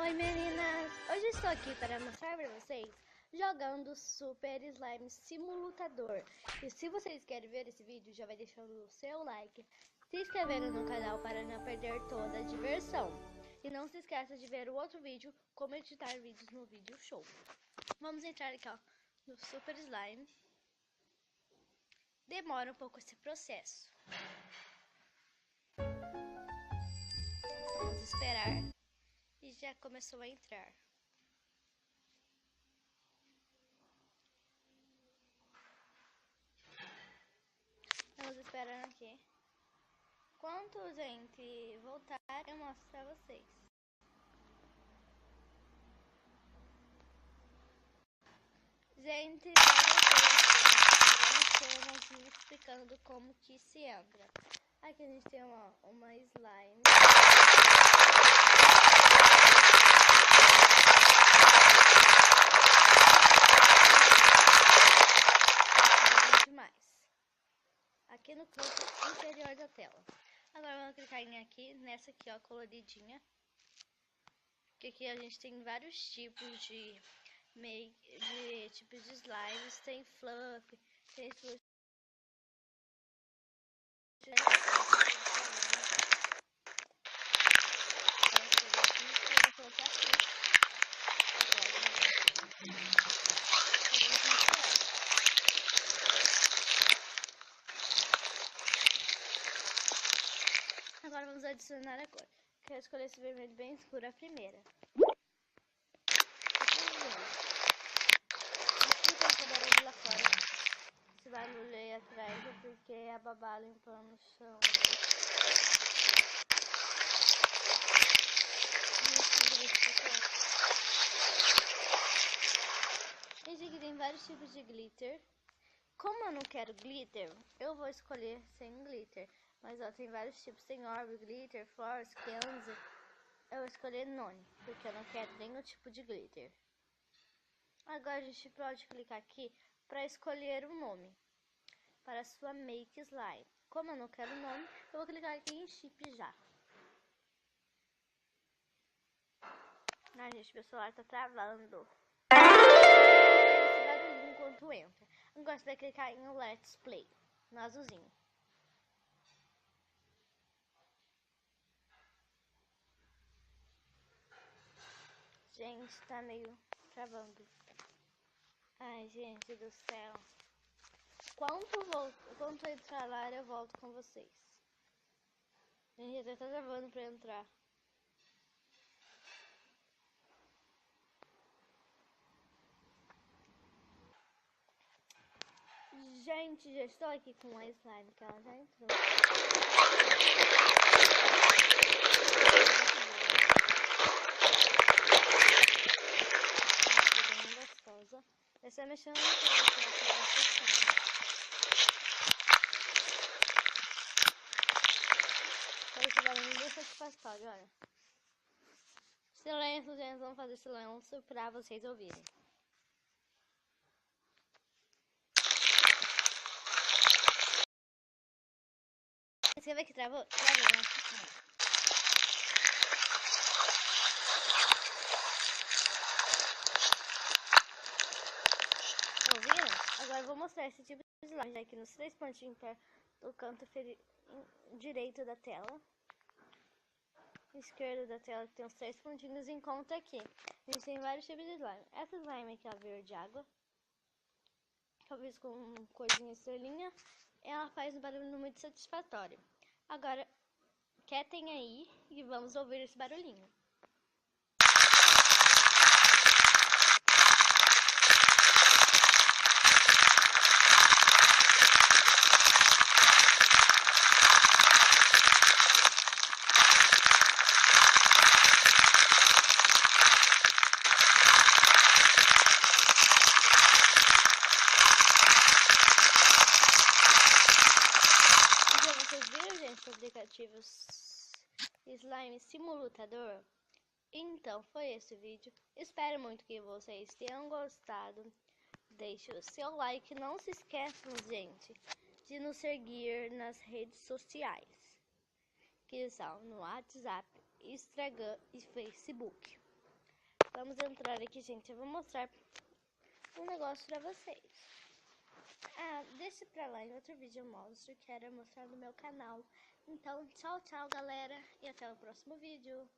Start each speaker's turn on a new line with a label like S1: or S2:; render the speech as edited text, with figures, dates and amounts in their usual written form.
S1: Oi meninas, hoje estou aqui para mostrar para vocês jogando Super Slime Simulutador. E se vocês querem ver esse vídeo, já vai deixando o seu like, se inscrevendo no canal para não perder toda a diversão. E não se esqueça de ver o outro vídeo, como editar vídeos no vídeo show. Vamos entrar aqui no Super Slime. Demora um pouco esse processo. Vamos esperar. E já começou a entrar. Vamos esperando aqui. Quando gente voltar, eu mostro pra vocês. Gente, eu vou explicando como que se entra. Aqui a gente tem uma slime. Aqui no canto inferior da tela. Agora vamos clicar em aqui, nessa aqui ó, coloridinha. Que aqui a gente tem vários tipos de tipos de slimes. Tem fluff, tem slush. Agora vamos adicionar a cor. Quero escolher esse vermelho bem escuro, a primeira. Aqui lá fora. Esse barulho aí atrás é porque a babá limpando o chão. Esse aqui tem vários tipos de glitter. Como eu não quero glitter, eu vou escolher sem glitter. Mas ó, tem vários tipos, tem orbe, glitter, force, kenzo. Eu vou escolher none, porque eu não quero nenhum tipo de glitter. Agora a gente pode clicar aqui para escolher um nome para a sua make slime. Como eu não quero nome, eu vou clicar aqui em chip já. Ai gente, meu celular tá travando. Esse barulhinho enquanto entra. Agora você vai clicar em Let's Play, no azulzinho. Gente, tá meio travando. Ai, gente do céu. Quanto entrar lá, eu volto com vocês. Gente, até tá travando pra entrar. Gente, já estou aqui com a slime, que ela já entrou. Gostosa. Essa é mexendo no esse barulho bem satisfatório, olha. Silêncio, gente, vamos fazer silêncio pra vocês ouvirem. Você vê que travou? Travou, né? Ouviram? Agora eu vou mostrar esse tipo de slime aqui nos 3 pontinhos do canto direito da tela. Esquerda da tela que tem os 3 pontinhos em conta aqui. A gente tem vários tipos de slime. Essa slime aqui é a verde água. Que eu fiz com coisinha estrelinha. Ela faz um barulho muito satisfatório. Agora, quietem aí e vamos ouvir esse barulhinho. Aplicativos Slime Simulutador. Então foi esse vídeo. Espero muito que vocês tenham gostado. Deixe o seu like. Não se esqueçam, gente, de nos seguir nas redes sociais, que são no WhatsApp, Instagram e Facebook. Vamos entrar aqui, gente. Eu vou mostrar um negócio pra vocês. Deixa pra lá, em outro vídeo eu mostro. Quero mostrar no meu canal. Então, tchau, tchau, galera. E até o próximo vídeo.